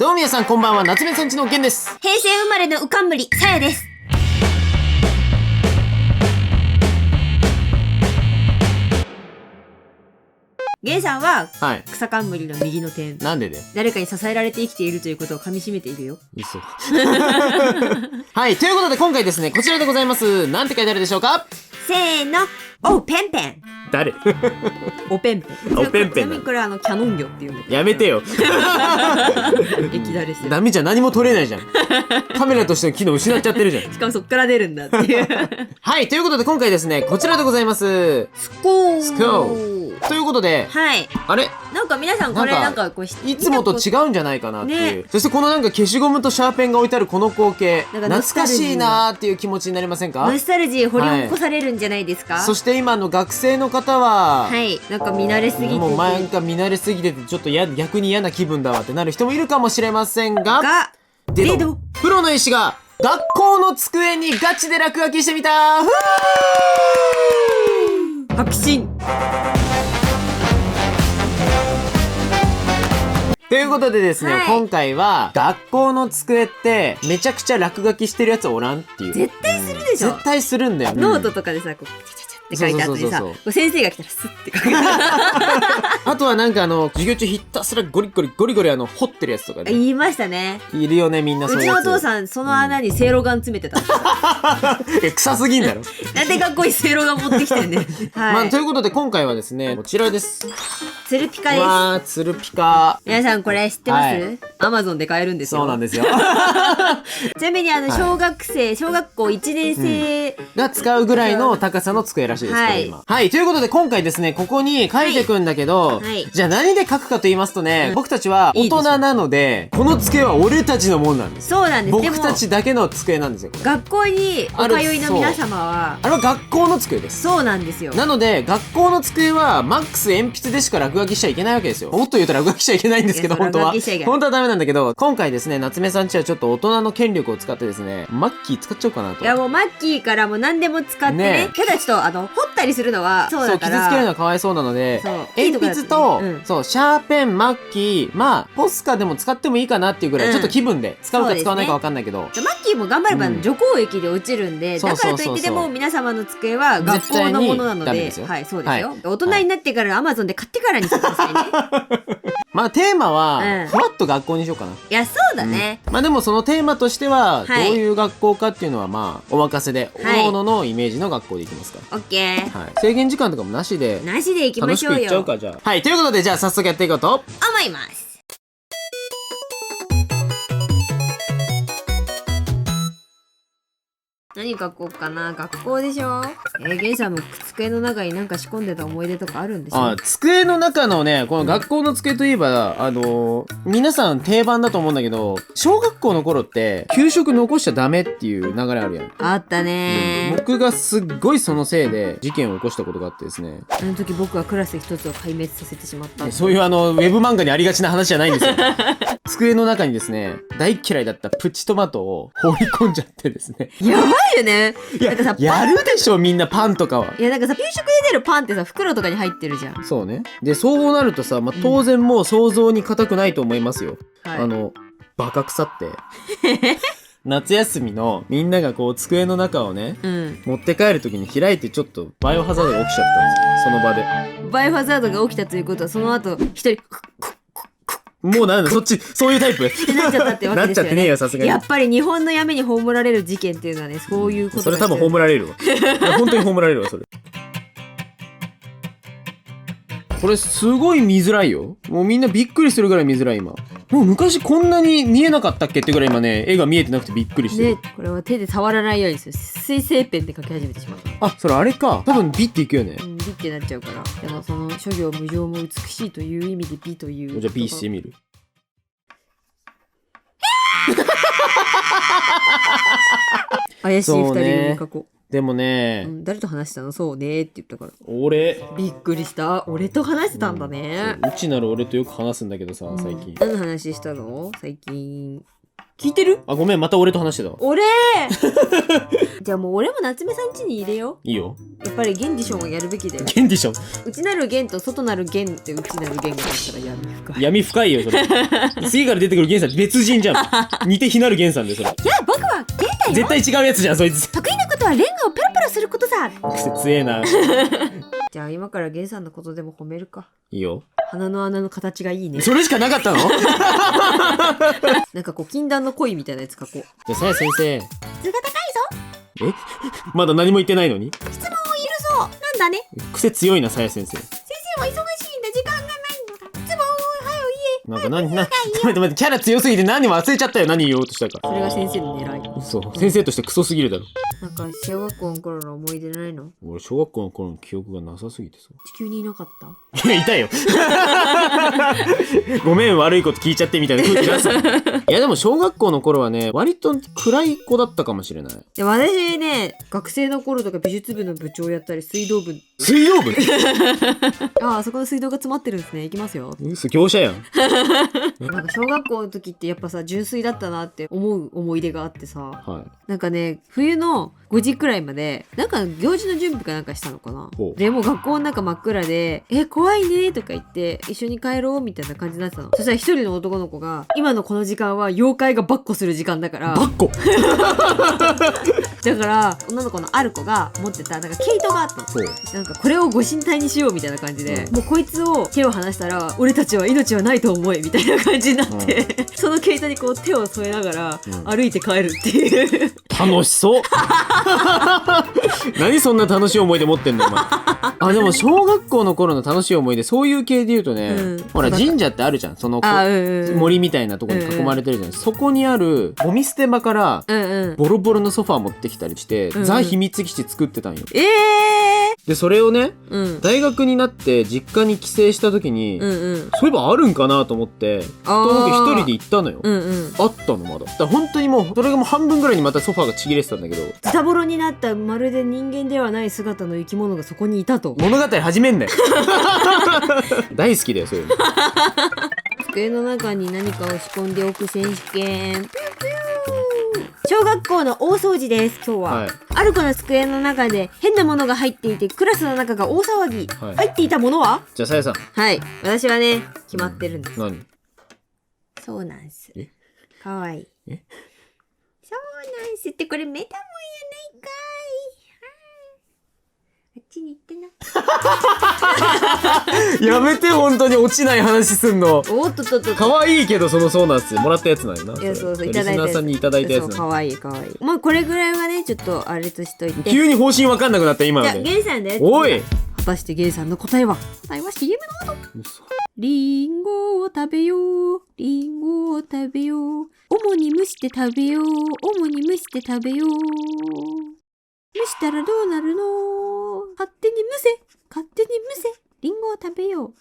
どうも皆さんこんばんは、夏目さんちのげんです。平成生まれのうかんむりさやです。げんさんははい。草冠の右の点、なんでで誰かに支えられて生きているということを噛み締めているよ。嘘。はい。ということで今回ですね、こちらでございます。なんて書いてあるでしょうか？せーの、おペンペン。誰？おペンペン。おペンペンちなみにこれキャノン魚っていうんだけど。やめてよ。激だれしてる。ダメじゃん、何も撮れないじゃん。カメラとしての機能失っちゃってるじゃん。しかもそっから出るんだっていう。はい。ということで今回ですね、こちらでございます。スコーン。スコーということで、はい。あれなんか皆さんこれなんかこういつもと違うんじゃないかなっていう、ね、そしてこのなんか消しゴムとシャーペンが置いてあるこの光景、なんか懐かしいなーっていう気持ちになりませんか？ノスタルジー掘り起こされるんじゃないですか？そして今の学生の方は、はい、なんか見慣れすぎてて、もうなんか見慣れすぎててちょっと逆に嫌な気分だわってなる人もいるかもしれませんが、デドプロの医師が学校の机にガチで落書きしてみた。確信。ということでですね、はい、今回は学校の机ってめちゃくちゃ落書きしてるやつおらんっていう。絶対するでしょ。絶対するんだよ。ノートとかでさ、こうチャチャチャって書いてあってさ、先生が来たらスッて書く。あとはなんか授業中ひたすらゴリゴリ掘ってるやつとかね。言いましたね。いるよね、みんなそういうやつ。うちのお父さんその穴にせいろがん詰めてた。臭すぎんだろ。なんで学校にせいろがん持ってきてんねん。はい。まあということで今回はですね、こちらです。ツルピカです。わー、ツルピカ。皆さんこれ知ってます？アマゾンで買えるんですよ。そうなんですよ。ちなみに小学校1年生が使うぐらいの高さの机らしいです、これ今。はい、ということで今回ですね、ここに書いてくんだけど、じゃあ何で書くかと言いますとね、僕たちは大人なので、この机は俺たちのもんなんです。そうなんです。僕たちだけの机なんですよ。学校にお通いの皆様は、あれは学校の机です。そうなんですよ。なので、学校の机はマックス鉛筆でしか落書きしちゃいけないわけですよ。もっと言うと落書きしちゃいけないんですけど、本当は。本当はダメなんだけど、今回ですね、夏目さんちはちょっと大人の権力を使ってですね、マッキー使っちゃおうかなと。いやもうマッキーからもう何でも使ってね。ただちょっと掘ったりするのは、そうだから。傷つけるのはかわいそうなので、鉛筆と、そう、シャーペン、マッキー、まあ、ポスカでも使ってもいいかなっていうぐらい、ちょっと気分で使うか使わないかわかんないけど。マッキーも頑張れば除光液で落ちるんで、だからといってでも皆様の机は学校のものなので、はい、そうですよ。大人になってからアマゾンで買ってからにしてくださいね。まあテーマは、ふわっと学校にしようかな。いや、そうだね。まあでもそのテーマとしては、どういう学校かっていうのはまあ、お任せで、各々のイメージの学校でいきますから。オッケー。はい。制限時間とかもなしで。なしでいきましょうよ。楽しくいっちゃうか、じゃあ。はい。ということで、じゃあ早速やっていこうと思います。何書こうかな。学校でしょ。ゲンさんも机の中に何か仕込んでた思い出とかあるんでしょ？あ、机の中のね、この学校の机といえば、皆さん定番だと思うんだけど、小学校の頃って給食残しちゃダメっていう流れあるやん。あったねー。僕がすっごいそのせいで事件を起こしたことがあってですね。あの時僕はクラス一つを壊滅させてしまった。そういうウェブ漫画にありがちな話じゃないんですよ。机の中にですね、大嫌いだったプチトマトを放り込んじゃってですね。やばいよね。いや、やるでしょみんなパンとかは。いやなんかさ、給食で出るパンってさ、袋とかに入ってるじゃん。そうね。で、そうなるとさ、まあ、当然もう想像に難くないと思いますよ。バカ腐って。夏休みのみんながこう机の中をね、持って帰るときに開いてちょっっとバイオハザードが起きちゃったんですよ。その場で。バイオハザードが起きたということは、その後、一人、もうなんだ、そういうタイプなっちゃったってわけですよね。なっちゃってねえよ、さすがに。やっぱり日本の闇に葬られる事件っていうのはね、そういうことそれ多分葬られるわ。本当に葬られるわ、それ。これすごい見づらいよ。もうみんなびっくりするぐらい見づらい今。もう昔こんなに見えなかったっけってぐらい今ね、絵が見えてなくてびっくりしてる。ね、これは手で触らないようにする。水性ペンで描き始めてしまった。あ、それあれか。多分ビッていくよね。ビッてなっちゃうから。でもその諸行無常も美しいという意味で美という。じゃあ B してみる。怪しい二人組過去。でもね、誰と話したの？そうねって言ったから。俺。びっくりした。俺と話してたんだね。うちなる俺とよく話すんだけどさ、最近。何の話したの？最近。聞いてる？あ、ごめん、また俺と話してたわ。俺じゃあもう俺も夏目さん家に入れよいいよ。やっぱりゲンディションをやるべきだよ。ゲンディション。内なるゲンと外なるゲンって内なるゲンがあったら闇深い。闇深いよそれ。次から出てくるゲンさん別人じゃん。似て非なるゲンさんでそれ。いや僕はゲンだよ。絶対違うやつじゃんそいつ。得意なことはレンガをペロペロすることさ。癖強えな。じゃあ今からゲンさんのことでも褒めるか。いいよ。鼻の穴の形がいいね。それしかなかったの？なんかこう禁断の恋みたいなやつ書こう。じゃあさや先生。質が高いぞ。まだ何も言ってないのに？質問を許そう。なんだね。癖強いなさや先生。先生は忙しいんだ。時間がないのだ。質問を早く言え。なんか待ってキャラ強すぎて何も忘れちゃったよ。何言おうとしたか。それが先生の狙い。そう先生としてクソすぎるだろ。なんか小学校の頃の思い出ないの？俺小学校の頃の記憶がなさすぎてさ。地球にいなかった？いやいたよ。ごめん悪いこと聞いちゃってみたいな空気出す。いやでも小学校の頃はね割と暗い子だったかもしれない。で私ね学生の頃とか美術部の部長やったり水道部あそこの水道が詰まってるんですね。行きますよ。業者やん。なんか小学校の時ってやっぱさ純粋だったなって思う思い出があってさ、はい、なんかね冬の5時くらいまでなんか行事の準備かなんかしたのかな。でもう学校の中真っ暗で怖いねとか言って一緒に帰ろうみたいな感じになってたの。そしたら一人の男の子が今のこの時間は妖怪がバッコする時間だからバッコだから女の子のある子が持ってたなんか毛糸があったの。なんかこれをご神体にしようみたいな感じで、もうこいつを手を離したら俺たちは命はないと思えみたいな感じになって、その毛糸にこう手を添えながら歩いて帰るっていう、楽しそう。何そんな楽しい思い出持ってんのお前。あでも小学校の頃の楽しい思い出そういう系で言うとね、ほら神社ってあるじゃん。その森みたいなところに囲まれてるじゃん。そこにあるゴミ捨て場からボロボロのソファー持ってきたりして、ザ秘密基地作ってたんよ。でそれをね、大学になって実家に帰省した時に、そういえばあるんかなと思って僕一人で行ったのよ。あったのまだ。だから本当にもうそれがもう半分ぐらいにまたソファーがちぎれてたんだけど、ズタボロになったまるで人間ではない姿の生き物がそこにいたと。物語始めんだよ。大好きだよそういうの。机の中に何かを仕込んでおく選手権。小学校の大掃除です今日は、はい、ある子の机の中で変なものが入っていてクラスの中が大騒ぎ、はい、入っていたものは？じゃあさやさん。はい私はね決まってるんです。何？そうなんす。かわいい。そうなんすってこれメタモンやないかい。あっちに行ってな。やめて本当に落ちない話すんの。おっとっとっと。可愛いけどそうなんす。もらったやつなんよな。いやそういただいたやつ。リスナーさんにいただいたやつ。可愛い。まあこれぐらいはねちょっとあれとしといて。急に方針わかんなくなった今ので。じゃあゲイさんで。おい。果たしてゲイさんの答えはCM の後。リンゴを食べよう。リンゴを食べよう。主に蒸して食べよう。主に蒸して食べよう。蒸したらどうなるの？勝手に蒸せ。勝手に蒸せ。リンゴを食べよう。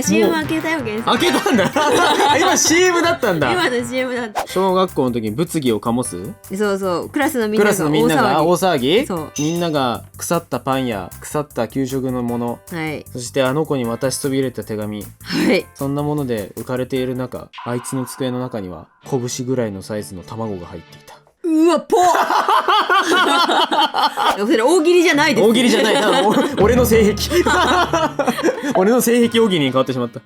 CM 開けたよ、ゲンさん。開けたんだ。今 CM だったんだ。今の CM だった。小学校の時に物議を醸す？そうクラスのみんなが大騒ぎ。そうみんなが腐ったパンや腐った給食のもの、はい、そしてあの子に渡しそびれた手紙、はい、そんなもので浮かれている中、あいつの机の中には拳ぐらいのサイズの卵が入っていた。うわぽそれ大喜利じゃないです。大喜利じゃない。俺の性癖。俺の性癖大喜利に変わってしまった。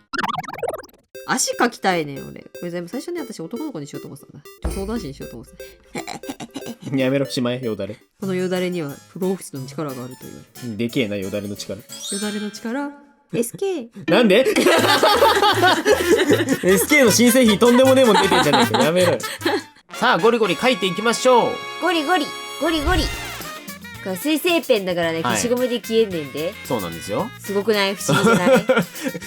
足描きたいね俺。これ全部最初ね私男の子にしようと思ってたんだ。女装男子にしようと思ってた。やめろしまえよだれ。このよだれには不老不死の力があるという。でけえなよだれの力。よだれの力。SK。なんで？SK の新製品とんでもねえもん出てんじゃねえか。やめろよ。さあゴリゴリ書いていきましょう。ゴリゴリこれ水性ペンだからね、消しゴムで消えんねんで。そうなんですよ。すごくない？不思議じゃない？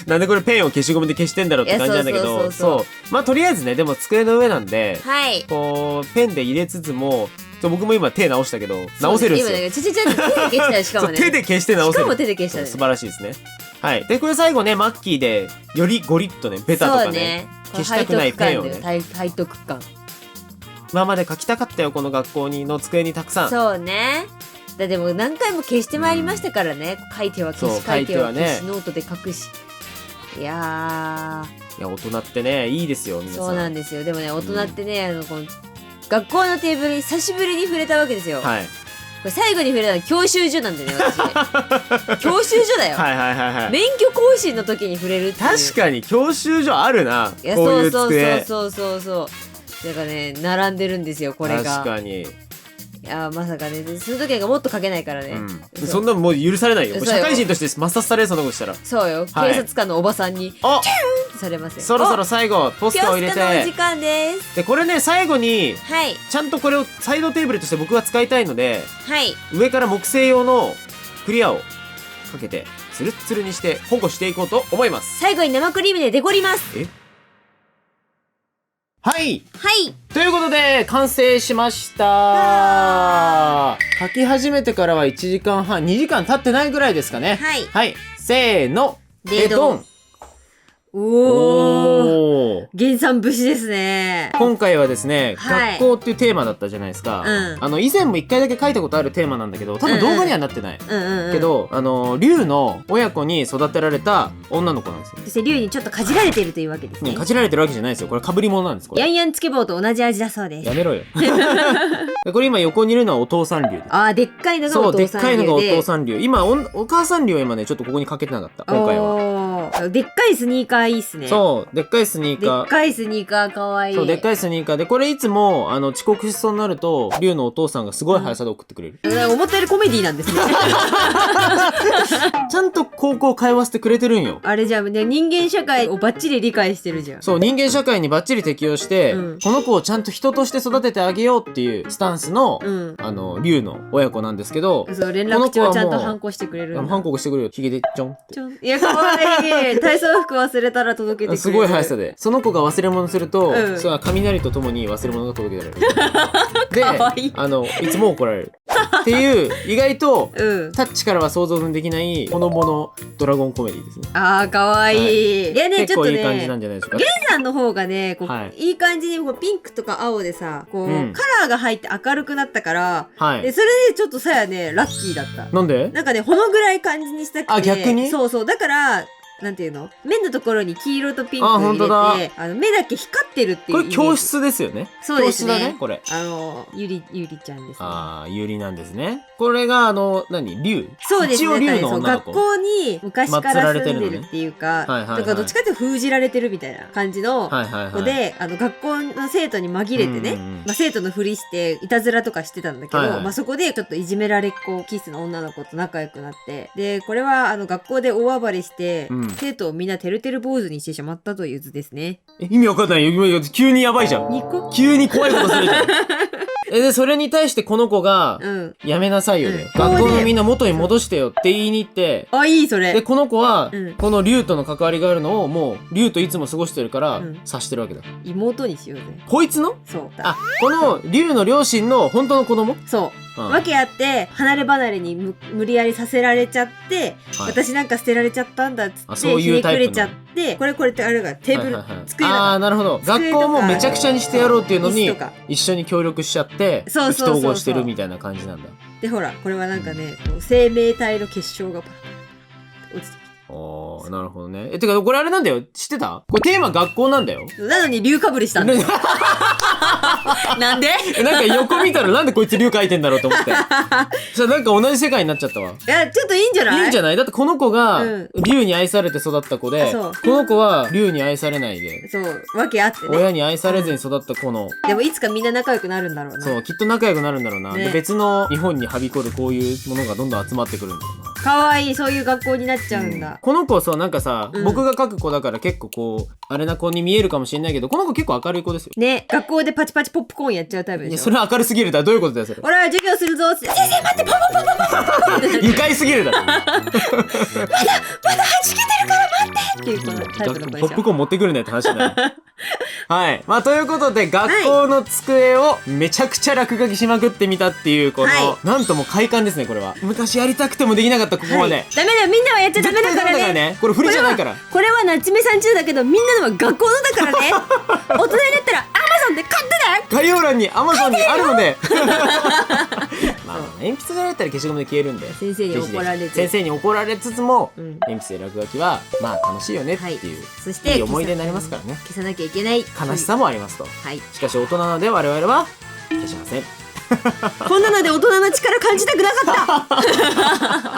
なんでこれペンを消しゴムで消してんだろうって感じなんだけど、そうまあとりあえずね、でも机の上なんで、はい、こうペンで入れつつも、僕も今手直したけど直せるんですよ。今ね、手で消したよ。しかもね、手で消して直せる。しかも手で消したね。素晴らしいですね。はい。でこれ最後ね、マッキーでよりゴリッとね、ベタとかね、消したくないペンをね、背徳感。今まで書きたかったよ、この学校にの机にたくさん。そうね。でも何回も消してまいりましたからね。書いては消し、書いては消し、ノートで書くし。いや大人ってね、いいですよ皆さん。そうなんですよ。でもね、大人ってね、この学校のテーブルに久しぶりに触れたわけですよ。はい。これ最後に触れたの教習所なんでね、私。教習所だよ。はいはいはいはい。免許更新の時に触れるっていう。確かに教習所あるな。いや、こういうそう机。そうそうそう。だからね、並んでるんですよ、これが。確かに。いやまさかね、その時がもっと書けないからね。そんなもう許されないよ。そうよ社会人として抹殺される、そんなことしたら。そうよ、はい警察官のおばさんに、あ、キューンってされますよ。そろそろ最後、ポストを入れピョスカのお時て。間です。で、これね、最後に、はい。ちゃんとこれをサイドテーブルとして僕は使いたいので、はい。上から木製用のクリアをかけて、ツルッツルにして保護していこうと思います。最後に生クリームでデコります。はい。はい。ということで、完成しました。書き始めてからは1時間半、2時間経ってないぐらいですかね。はいはい。せーの。でどん。おー。原産節ですね。今回はですね、はい学校っていうテーマだったじゃないですか。以前も1回だけ書いたことあるテーマなんだけど、多分動画にはなってない。けど、龍の親子に育てられた女の子なんですよ。そして龍にちょっとかじられているというわけですね。かじられてるわけじゃないですよ。これ被り物なんです。これヤンヤンつけ棒と同じ味だそうです。やめろよ。これ今横にいるのはお父さん龍です。あー、でっかいのがおそう、でっ父さん龍で。かいのがお父さん龍。今お母さん龍は今ね、ちょっとここにかけてなかった。今回は。でっかいスニーカーいいっすね。そう、でっかいスニーカー。でっかいスニーカーかわいい。そう、でっかいスニーカーで、これいつも、遅刻しそうになると、龍のお父さんがすごい速さで送ってくれる。思ったよりコメディなんですね。ちゃんと高校通わせてくれてるんよ。あれじゃあね、人間社会をバッチリ理解してるじゃん。そう、人間社会にバッチリ適応して、うんこの子をちゃんと人として育ててあげようっていうスタンスの、うん龍の親子なんですけど、そう、連絡帳ちゃんと反抗してくれるんだ。ハンコしてくれるよ。ヒゲでちょんって。いや、かわいい。体操服忘れたら届けてくれる。すごい速さで。その子が忘れ物すると、うんそれは雷とともに忘れ物が届けられる。かわいいいつも怒られる。っていう、意外と、うん。タッチからは想像のできない、ほのぼのドラゴンコメディですね。あー、かわいい。いやね、ちょっとね、結構いい感じなんじゃないですか。ゲンさんの方がね、こう、はいいい感じにこうピンクとか青でさ、こう、うんカラーが入って明るくなったから、はいでそれでちょっとさやね、ラッキーだった。なんでなんかね、ほの暗い感じにしたくて。あ逆にそうそう。だから、なんていうの、目のところに黄色とピンクあを入本当だれて、目だけ光ってるっていうこれイメージ。教室ですよね。そうですね教室だね、これ。ゆりちゃんですね。ああ、ゆりなんですね。これが、龍そうですね。一応龍だからそうの女の子。学校に昔から住んでる祀られてるのねっていうか、はいはいはいだからどっちかっていうと封じられてるみたいな感じのはいはいはい。子で、学校の生徒に紛れてね、うんうんうんまあ、生徒のふりしていたずらとかしてたんだけど、はいはいまあ、そこでちょっといじめられっ子キスの女の子と仲良くなって、でこれは学校で大暴れして、うん生徒をみんなてるてる坊主にしてしまったという図ですね。意味わかんないよ。急にやばいじゃん。ニコ急に怖いことするじゃん。で、それに対してこの子が、うん。やめなさいよね。うん学校のみんな元に戻してよって言いに行って、あ、いいそれ。で、この子はうん、この龍との関わりがあるのを、もう、龍といつも過ごしてるからうん、察してるわけだ。妹にしようぜ。こいつのそう。あ、この龍の両親の本当の子供そう。うんわけあって離れ離れに無理やりさせられちゃって、はい私なんか捨てられちゃったんだっつあってひそういうタイプのねくれちゃって、これってあれがテーブル、はいはいはい机だああー、なるほど。学校もめちゃくちゃにしてやろうっていうのに椅子とか、一緒に協力しちゃって、そうそうそうそう意気投合してるみたいな感じなんだ。でほらこれはなんかね、こう生命体の結晶がパラパラパラ落ちておー、なるほどね。てか、これあれなんだよ。知ってたこれテーマ学校なんだよ。きてなのに竜かぶりしたんだよ。なんで？なんか横見たらなんでこいつ竜描いてんだろうと思って。じゃあなんか同じ世界になっちゃったわ。いやちょっといいんじゃない？いいんじゃないだってこの子がうん竜に愛されて育った子で、そうこの子は竜に愛されないで、そうわけあってね。親に愛されずに育った子の、でもいつかみんな仲良くなるんだろうな。そう、きっと仲良くなるんだろうな。ねで、別の日本にはびこるこういうものがどんどん集まってくるんだろうな。かわいい、そういう学校になっちゃうんだ。この子さ、なんかさ、うん僕が描く子だから結構こう、あれな子に見えるかもしれないけど、この子結構明るい子ですよ。ね、学校でパチパチポップコーンやっちゃうタイプいや、でしょ。それ明るすぎるだろ。どういうことだよ、それ。俺は授業するぞって。先生待って、ポンポンポンポンポンポンって愉快すぎるだろ。っていうこのタイプの子でしょ。ポップコーン持ってくるねって話だよ。はい。まあ、ということで、学校の机をめちゃくちゃ落書きしまくってみたっていう、この、はなんとも快感ですね、これは。昔やりたくてもできなかった、ここまで。はいダメだよ、みんなはやっちゃダメだから絶対ダメだね。ね。これ振りじゃないから。これは夏目さん中だけど、みんなのは学校のだからね。大人になったらアマゾンで買ってね。概要欄に Amazon にあるので。まあ、鉛筆があったら消しゴムで消えるんで。先生に怒られて。先生に怒られつつも、うん鉛筆で落書きは、まあ楽しいよねっていう、そしていい思い出になりますからね。消さなきゃいけない。悲しさもありますと。はい。しかし大人なので我々は消しません。こんなので大人の力感じたくなかった